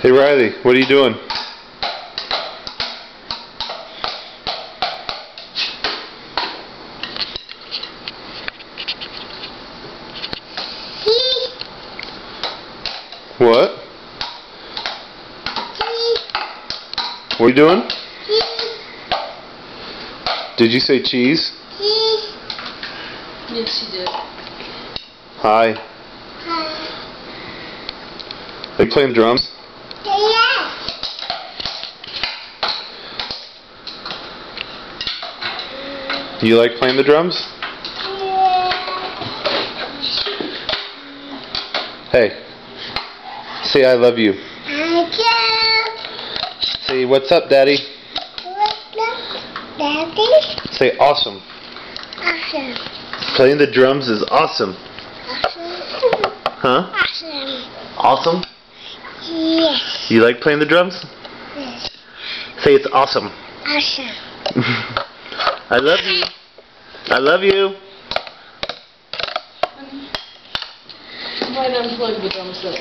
Hey Riley, what are you doing? What? What are you doing? Did you say cheese? Yes, she did. Hi. Are you playing drums? Do you like playing the drums? Hey, say I love you. Say what's up, Daddy. Daddy? Say awesome. Awesome. Playing the drums is awesome. Awesome. Huh? Awesome. Awesome? Yes. You like playing the drums? Yes. Say it's awesome. Awesome. I love you. I love you. Why not unplug the drum set?